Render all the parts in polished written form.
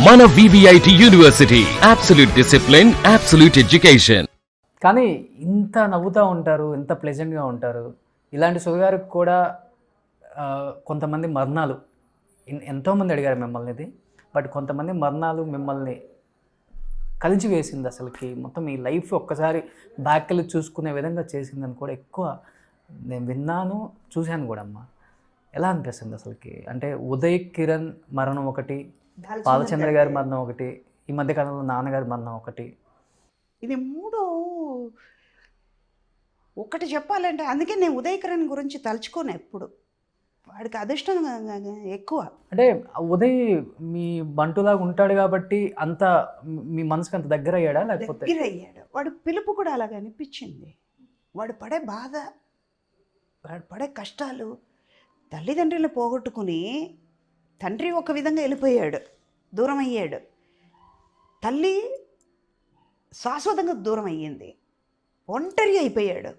మన VVIT university absolute discipline, absolute education. కానీ ఇంత నవ్వుతూ ఉంటారు, ఇంత ప్లెజెంట్గా ఉంటారు. ఇలాంటి సుగారికి కూడా కొంతమంది మరణాలు ఎంతోమంది అడిగారు మిమ్మల్ని ఇది. బట్ కొంతమంది మరణాలు మిమ్మల్ని కలిసి వేసింది. అసలుకి మొత్తం మీ లైఫ్ ఒక్కసారి బ్యాక్ వెళ్ళి చూసుకునే విధంగా చేసిందని కూడా ఎక్కువ నేను విన్నాను, చూశాను కూడా అమ్మ. ఎలా అనిపిస్తుంది అసలుకి? అంటే ఉదయ్ కిరణ్ మరణం ఒకటి, బాలచంద్ర గారి మరణం ఒకటి, ఈ మధ్యకాలంలో నాన్నగారి మరణం ఒకటి. ఇది మూడు ఒకటి చెప్పాలంటే అందుకే నేను ఉదయ్ కిరణ్ గురించి తలుచుకోను ఎప్పుడు. వాడికి అదృష్టం ఎక్కువ. అంటే ఉదయ్ మీ బంటులాగా ఉంటాడు కాబట్టి అంత మీ మనసుకు అంత దగ్గర అయ్యాడా? లేకపోతే దగ్గర అయ్యాడు. వాడు పిలుపు కూడా అలాగ అనిపించింది. వాడు పడే బాధ, వాడు పడే కష్టాలు, తల్లిదండ్రులను పోగొట్టుకుని తండ్రి ఒక విధంగా వెళ్ళిపోయాడు, దూరం అయ్యాడు. తల్లి శాశ్వతంగా దూరం అయ్యింది, ఒంటరి అయిపోయాడు.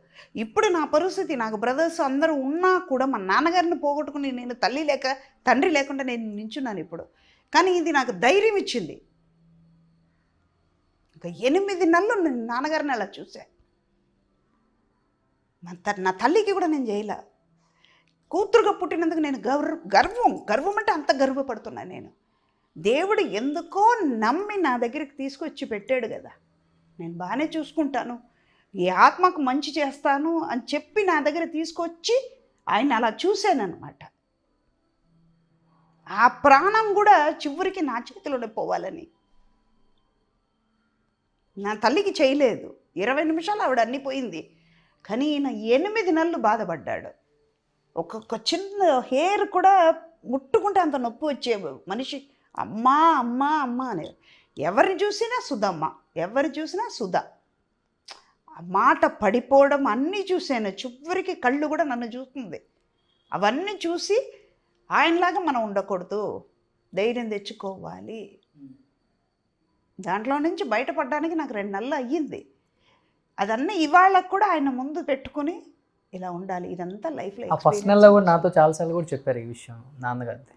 ఇప్పుడు నా పరిస్థితి, నాకు బ్రదర్స్ అందరూ ఉన్నా కూడా మా నాన్నగారిని పోగొట్టుకుని నేను తల్లి లేక తండ్రి లేకుండా నేను నించున్నాను ఇప్పుడు. కానీ ఇది నాకు ధైర్యం ఇచ్చింది. ఇంకా 8 నెలలు నేను నాన్నగారిని అలా చూశాను. నా తల్లికి కూడా నేను చేయలే. కూతురుగా పుట్టినందుకు నేను గర్వం అంటే అంత గర్వపడుతున్నాను నేను. దేవుడు ఎందుకో నమ్మి నా దగ్గరికి తీసుకొచ్చి పెట్టాడు కదా, నేను బాగానే చూసుకుంటాను, ఈ ఆత్మకు మంచి చేస్తాను అని చెప్పి నా దగ్గర తీసుకొచ్చి ఆయన అలా చూశానన్నమాట. ఆ ప్రాణం కూడా చివరికి నా చేతిలోనే పోవాలని. నా తల్లికి చేయలేదు, 20 నిమిషాలు ఆవిడ అన్నీ పోయింది. కానీ ఈయన 8 నెలలు బాధపడ్డాడు. ఒక్కొక్క చిన్న హెయిర్ కూడా ముట్టుకుంటే అంత నొప్పి వచ్చే మనిషి. అమ్మా అమ్మా అమ్మ అనేది. ఎవరిని చూసినా సుధమ్మ, ఎవరు చూసినా సుధ. ఆ మాట పడిపోవడం అన్నీ చూశాను. చివరికి కళ్ళు కూడా నన్ను చూస్తుంది. అవన్నీ చూసి ఆయనలాగా మనం ఉండకూడదు, ధైర్యం తెచ్చుకోవాలి. దాంట్లో నుంచి బయటపడడానికి నాకు 2 నెలలు అయ్యింది. అదన్నీ ఇవాళ కూడా ఆయన ముందు పెట్టుకుని ఇలా ఉండాలి. ఇదంతా లైఫ్లో ఫస్ట్ నెలలో కూడా నాతో చాలాసార్లు కూడా చెప్పారు ఈ విషయం నాన్నగారిది.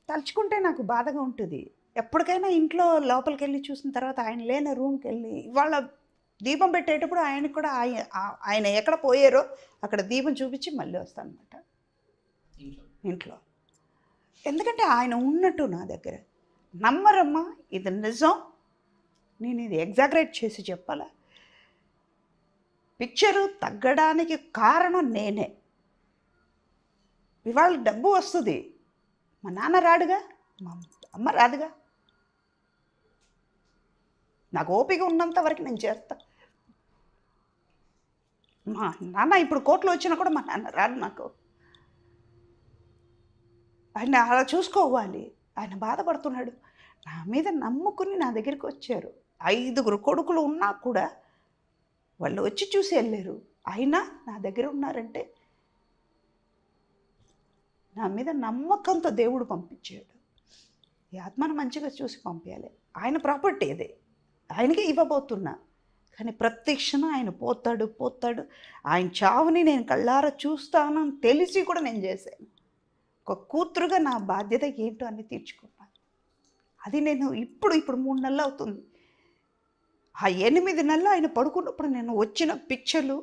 తలుచుకుంటే నాకు బాధగా ఉంటుంది. ఎప్పటికైనా ఇంట్లో లోపలికి వెళ్ళి చూసిన తర్వాత ఆయన లేని రూమ్కి వెళ్ళి ఇవాళ దీపం పెట్టేటప్పుడు ఆయనకు కూడా ఆయన ఎక్కడ పోయారో అక్కడ దీపం చూపించి మళ్ళీ వస్తానమాట ఇంట్లో. ఎందుకంటే ఆయన ఉన్నట్టు నా దగ్గర. నమ్మరమ్మా, ఇది నిజం. నేను ఇది ఎగ్జాగరేట్ చేసి చెప్పాలా. పిక్చరు తగ్గడానికి కారణం నేనే. ఇవాళ డబ్బు వస్తుంది, మా నాన్న రాడుగా, మా అమ్మ రాదుగా. నాకు ఓపిక ఉన్నంత వరకు నేను చేస్తా. మా నాన్న ఇప్పుడు కోట్లు వచ్చినా కూడా మా నాన్న రాడు నాకు. ఆయన అలా చూసుకోవాలి. ఆయన బాధపడుతున్నాడు. నా మీద నమ్ముకుని నా దగ్గరికి వచ్చారు. 5 కొడుకులు ఉన్నా కూడా వాళ్ళు వచ్చి చూసి వెళ్ళారు. అయినా నా దగ్గర ఉన్నారంటే నా మీద నమ్మకంతో దేవుడు పంపించాడు. ఈ ఆత్మను మంచిగా చూసి పంపించాలి. ఆయన ప్రాపర్టీ అదే, ఆయనకే ఇవ్వబోతున్నా. కానీ ప్రతి క్షణం ఆయన పోతాడు. ఆయన చావుని నేను కళ్ళారా చూస్తానని తెలిసి కూడా నేను చేశాను. ఒక కూతురుగా నా బాధ్యత ఏంటో అన్ని తీర్చుకున్నాను. అది నేను ఇప్పుడు 3 నెలలు అవుతుంది. ఆ 8 నెలలు ఆయన పడుకున్నప్పుడు నేను వచ్చిన పిక్చర్లు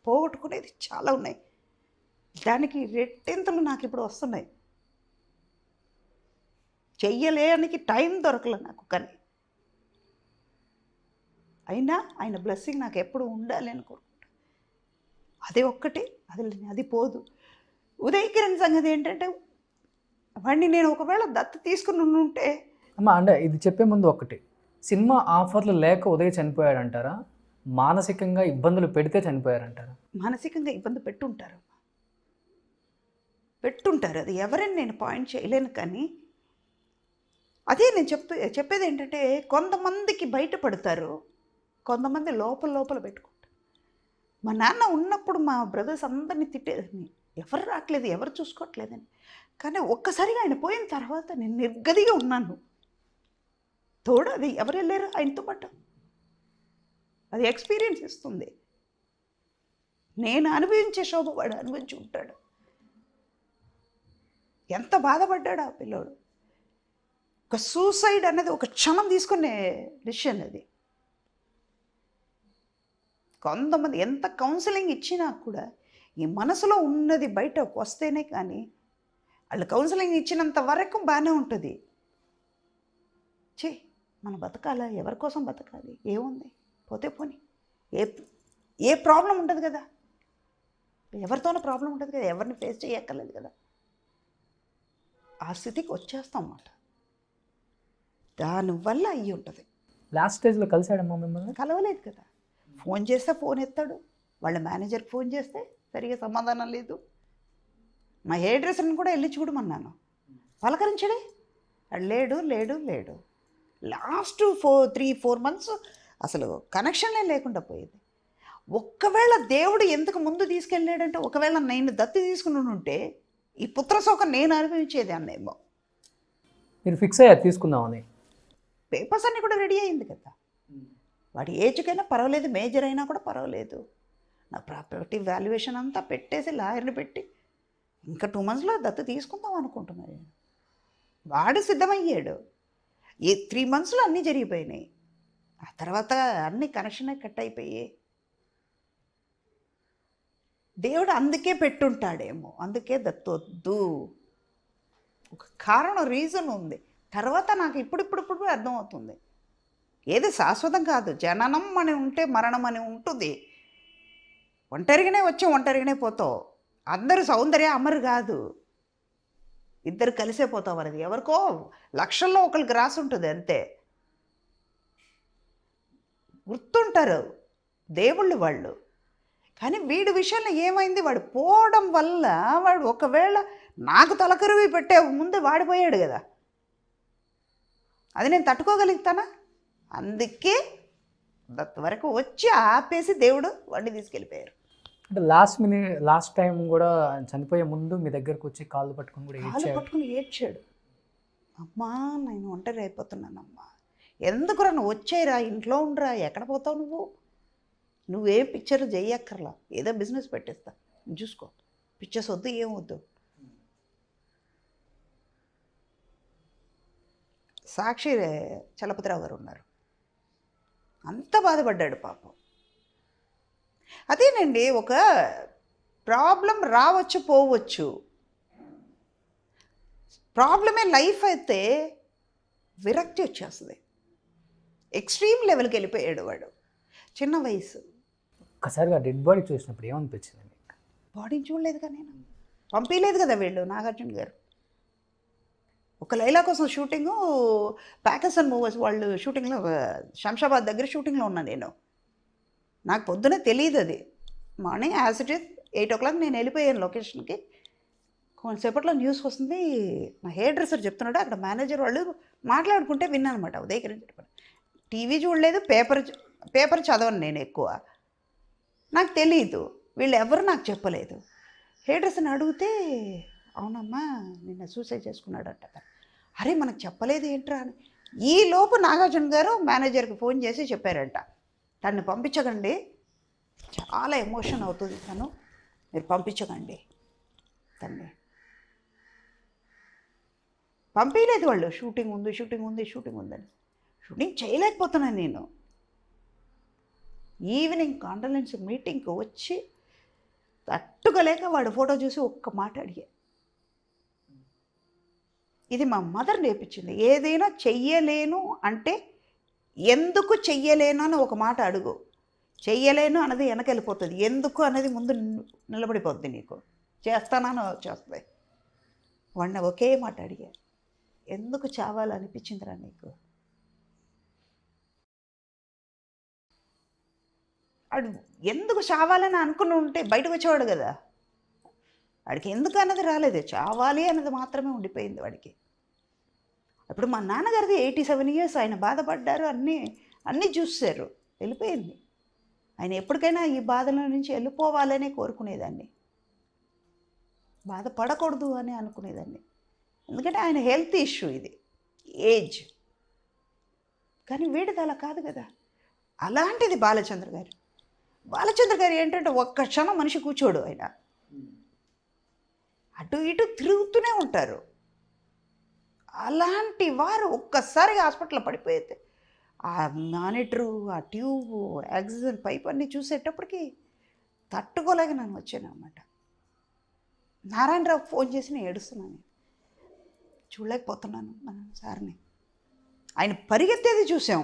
పోగొట్టుకునేది చాలా ఉన్నాయి. దానికి రెట్టింతలు నాకు ఇప్పుడు వస్తున్నాయి. చెయ్యలేనికి టైం దొరకలే నాకు. కానీ అయినా ఆయన బ్లెస్సింగ్ నాకు ఎప్పుడు ఉండాలి అని కోరుకుంటా. అది ఒక్కటి, అది పోదు. ఉదయ్ కిరణ్ సంగతి ఏంటంటే వాడిని నేను ఒకవేళ దత్తు తీసుకుని ఉంటే అమ్మ, అంటే ఇది చెప్పే ముందు ఒకటి, సినిమా ఆఫర్లు లేక ఉదయ్ చనిపోయాడంటారా? మానసికంగా ఇబ్బందులు పెడితే చనిపోయారంటారా? మానసికంగా ఇబ్బంది పెట్టుంటారు. అది ఎవరైనా నేను పాయింట్ చేయలేను. కానీ అదే నేను చెప్పేది ఏంటంటే కొంతమందికి బయటపడతారు, కొంతమంది లోపల పెట్టుకుంటారు. మా నాన్న ఉన్నప్పుడు మా బ్రదర్స్ అందరినీ తిట్టేదని, ఎవరు రావట్లేదు, ఎవరు చూసుకోవట్లేదని. కానీ ఒక్కసారిగా ఆయన పోయిన తర్వాత నేను నిర్గదిగా ఉన్నాను. తోడు అది ఎవరు వెళ్ళారు ఆయనతో పాటు. అది ఎక్స్పీరియన్స్ ఇస్తుంది. నేను అనుభవించే శోభ వాడు అనుభవించి ఉంటాడు. ఎంత బాధపడ్డాడు ఆ పిల్లోడు. ఒక సూసైడ్ అనేది ఒక క్షణం తీసుకునే డిసిషన్ అది. కొంతమంది ఎంత కౌన్సిలింగ్ ఇచ్చినా కూడా ఈ మనసులో ఉన్నది బయటకు వస్తేనే కానీ, వాళ్ళు కౌన్సిలింగ్ ఇచ్చినంత వరకు బాగానే ఉంటుంది. మనం బతకాలా, ఎవరి కోసం బతకాలి, ఏముంది, పోతే పోని, ఏ ప్రాబ్లం ఉండదు కదా, ఎవరితోనో ప్రాబ్లం ఉండదు కదా, ఎవరిని ఫేస్ చేయక్కర్లేదు కదా. ఆ స్థితికి వచ్చేస్తాం అన్నమాట. దానివల్ల అయ్యి ఉంటుంది. లాస్ట్ స్టేజ్లో కలిసాడమ్మా మిమ్మల్ని? కలవలేదు కదా. ఫోన్ చేస్తే ఫోన్ ఎత్తాడు, వాళ్ళ మేనేజర్కి ఫోన్ చేస్తే సరిగా సమాధానం లేదు. మా హెయిర్ డ్రెస్సర్ని కూడా వెళ్ళి చూడమన్నాను, పలకరించడే, లేడు లేడు లేడు. లాస్ట్ 3-4 months అసలు కనెక్షన్లే లేకుండా పోయేది. ఒక్కవేళ దేవుడు ఎందుకు ముందు తీసుకెళ్ళాడంటే, ఒకవేళ నేను దత్తి తీసుకుని ఉంటే ఈ పుత్రశోకం నేను అనుభవించేది అన్నేమో. మీరు ఫిక్స్ అయ్యారు తీసుకుందామని? పేపర్స్ అన్నీ కూడా రెడీ అయింది కదా. వాడి ఏజ్కైనా పర్వాలేదు, మేజర్ అయినా కూడా పర్వాలేదు. నా ప్రాపర్టీ వాల్యుయేషన్ అంతా పెట్టేసి లాయర్ని పెట్టి ఇంకా 2 monthsలో దత్తు తీసుకుందాం అనుకుంటున్నాను. వాడు సిద్ధమయ్యాడు. 3 monthsలో అన్నీ జరిగిపోయినాయి. ఆ తర్వాత అన్ని కనెక్షన్ కట్ అయిపోయి, దేవుడు అందుకే పెట్టుంటాడేమో, అందుకే దత్తొద్దు, ఒక కారణం, రీజన్ ఉంది. తర్వాత నాకు ఇప్పుడు అర్థమవుతుంది, ఏది శాశ్వతం కాదు. జననం అని ఉంటే మరణం అని ఉంటుంది. ఒంటరిగానే వచ్చి ఒంటరిగానే పోతావు. అందరూ సౌందర్య అమరు కాదు, ఇద్దరు కలిసే పోతావు. అనేది ఎవరికో లక్షల్లో ఒకరికి రాసి ఉంటుంది అంతే. గుర్తుంటారు దేవుళ్ళు వాళ్ళు. కానీ వీడి విషయంలో ఏమైంది, వాడు పోవడం వల్ల వాడు ఒకవేళ నాకు తలకరువి పెట్టే ముందు వాడిపోయాడు కదా, అది నేను తట్టుకోగలుగుతానా? అందుకే వరకు వచ్చి ఆపేసి దేవుడు వాడిని తీసుకెళ్ళిపోయారు. అంటే లాస్ట్ టైం కూడా చనిపోయే ముందు మీ దగ్గరకు వచ్చి కాళ్ళు పట్టుకుని కూడా ఏడ్చాడు. అమ్మా నేను ఒంటరి అయిపోతున్నానమ్మా, ఎందుకురా నువ్వు వచ్చేరా, ఇంట్లో ఉండరా, ఎక్కడ పోతావు నువ్వేం పిక్చర్ చెయ్యక్కర్లా, ఏదో బిజినెస్ పెట్టేస్తా, చూసుకో, పిక్చర్స్ వద్దు, ఏం వద్దు. సాక్షి చలపతిరావు గారు ఉన్నారు, అంత బాధపడ్డాడు పాపం. అదేనండి, ఒక ప్రాబ్లం రావచ్చు పోవచ్చు, ప్రాబ్లమే లైఫ్ అయితే విరక్తి వచ్చేస్తుంది. ఎక్స్ట్రీమ్ లెవెల్కి వెళ్ళిపోయాడు వాడు, చిన్న వయసు. ఒక్కసారిగా డెడ్ బాడీ చూసినప్పుడు ఏమనిపించింది? బాడీని చూడలేదుగా, నేను పంపించలేదు కదా వీళ్ళు, నాగార్జున గారు. ఒక లైలా కోసం షూటింగు, ప్యాకర్స్ అండ్ మూవర్స్ వాళ్ళు షూటింగ్లో, శంషాబాద్ దగ్గర షూటింగ్లో ఉన్నా నేను. నాకు పొద్దునే తెలియదు అది. Morning as it is 8 o'clock నేను వెళ్ళిపోయాను లొకేషన్కి. కొంతసేపట్లో న్యూస్ వస్తుంది, మా హెయిర్ డ్రెస్సర్ చెప్తున్నాడు, అక్కడ మేనేజర్ వాళ్ళు మాట్లాడుకుంటే విన్నాను అనమాట. ఉదయకరణ చెప్పాను. టీవీ చూడలేదు, పేపర్ చదవను నేను ఎక్కువ, నాకు తెలియదు, వీళ్ళు ఎవరు నాకు చెప్పలేదు. హెయిర్ డ్రెస్సర్ని అడిగితే, అవునమ్మా నిన్న సూసైడ్ చేసుకున్నాడంట. అరే మనకు చెప్పలేదు ఏంట్రా అని. ఈలోపు నాగార్జున గారు మేనేజర్కి ఫోన్ చేసి చెప్పారంట, తన్ని పంపించకండి, చాలా ఎమోషన్ అవుతుంది తను, మీరు పంపించకండి తన్ని. పంపించలేదు వాళ్ళు, షూటింగ్ ఉందని. షూటింగ్ చేయలేకపోతున్నాను నేను. ఈవినింగ్ కాండోలెన్స్ మీటింగ్కి వచ్చి తట్టుకోలేక వాడు ఫోటో చూసి ఒక్క మాట అడిగా. ఇది మా మదర్ నేర్పించింది. ఏదైనా చెయ్యలేను అంటే ఎందుకు చెయ్యలేను అని ఒక మాట అడుగు. చెయ్యలేను అన్నది వెనకెళ్ళిపోతుంది, ఎందుకు అనేది ముందు నిలబడిపోద్ది. నీకు చేస్తానని వచ్చేస్తుంది. వాడిని ఒకే మాట అడిగా, ఎందుకు చావాలనిపించిందిరా నీకు? వాడు ఎందుకు చావాలని అనుకుని ఉంటే బయటకు వచ్చేవాడు కదా. వాడికి ఎందుకు అన్నది రాలేదు, చావాలి అన్నది మాత్రమే ఉండిపోయింది వాడికి. ఇప్పుడు మా నాన్నగారిది 87 years, ఆయన బాధపడ్డారు, అన్నీ చూసారు, వెళ్ళిపోయింది. ఆయన ఎప్పటికైనా ఈ బాధల నుంచి వెళ్ళిపోవాలనే కోరుకునేదాన్ని, బాధపడకూడదు అని అనుకునేదాన్ని. ఎందుకంటే ఆయన హెల్త్ ఇష్యూ, ఇది ఏజ్. కానీ వీడిది అలా కాదు కదా. అలాంటిది బాలచంద్ర గారు ఏంటంటే ఒక్క క్షణం మనిషి కూర్చోడు. ఆయన అటు ఇటు తిరుగుతూనే ఉంటారు. అలాంటి వారు ఒక్కసారిగా హాస్పిటల్లో పడిపోయేది. ఆ మానిటరు, ఆ ట్యూబు, ఆక్సిజన్ పైప్ అన్నీ చూసేటప్పటికి తట్టుకోలేక నేను వచ్చానన్నమాట. నారాయణరావు ఫోన్ చేసి నేను ఏడుస్తున్నాను, చూడలేకపోతున్నాను మన సార్ని. ఆయన పరిగెత్తేది చూసాం.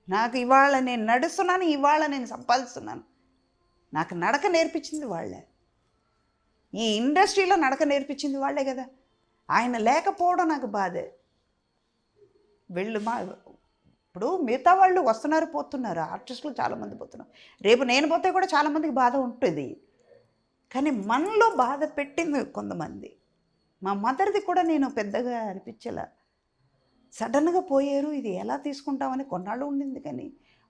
నాకు ఇవాళ నేను నడుస్తున్నాను, ఇవాళ నేను సంపాదిస్తున్నాను. నాకు నడక నేర్పించింది వాళ్ళే, ఈ ఇండస్ట్రీలో నడక నేర్పించింది వాళ్ళే కదా. ఆయన లేకపోవడం నాకు బాధే. ఇప్పుడు మిగతా వాళ్ళు వస్తున్నారు పోతున్నారు, ఆర్టిస్టులు చాలామంది పోతున్నారు. రేపు నేను పోతే కూడా చాలామందికి బాధ ఉంటుంది. కానీ మనలో బాధ పెట్టింది కొంతమంది. మా మదర్ది కూడా నేను పెద్దగా అనిపించలే. సడన్గా పోయారు, ఇది ఎలా తీసుకుంటామని కొన్నాళ్ళు ఉండింది. కానీ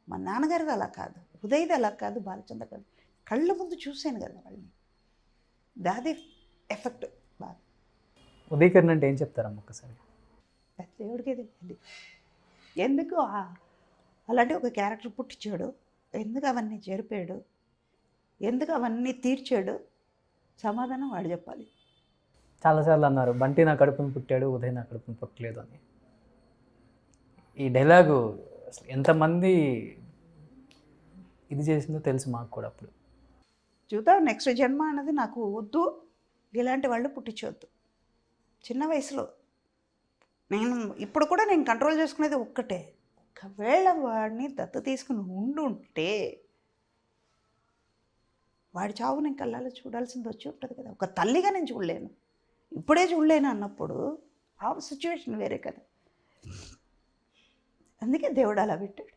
మా నాన్నగారిది అలా కాదు, ఉదయ్ది అలా కాదు, బాలచంద్ర కాదు. కళ్ళ ముందు చూశాను కదా వాళ్ళని, దాది ఎఫెక్ట్ బాగా. ఉదయకిరణ్ అంటే ఏం చెప్తారమ్మ ఒక్కసారి? దేవుడికే తెలియాలి ఎందుకు అలాంటి ఒక క్యారెక్టర్ పుట్టించాడు, ఎందుకు అవన్నీ జరిపాడు, ఎందుకు అవన్నీ తీర్చాడు, సమాధానం వాడు చెప్పాలి. చాలాసార్లు అన్నారు బంటి నా కడుపును పుట్టాడు, ఉదయ్ నా కడుపును పుట్టలేదు అని. ఈ డైలాగు అసలు ఎంతమంది ఇది చేసిందో తెలుసు మాకు కూడా. అప్పుడు చూద్దాం, నెక్స్ట్ జన్మ అన్నది నాకు వద్దు, ఇలాంటి వాళ్ళు పుట్టించవద్దు. చిన్న వయసులో నేను ఇప్పుడు కూడా నేను కంట్రోల్ చేసుకునేది ఒక్కటే, ఒకవేళ వాడిని దత్తు తీసుకుని ఉండుంటే వాడి చావు నేను కళ్ళాలో చూడాల్సింది వచ్చి ఉంటుంది కదా. ఒక తల్లిగా నేను చూడలేను, ఇప్పుడే చూడలేను అన్నప్పుడు ఆ సిచ్యువేషన్ వేరే కదా. అందుకే దేవుడు అలా పెట్టాడు.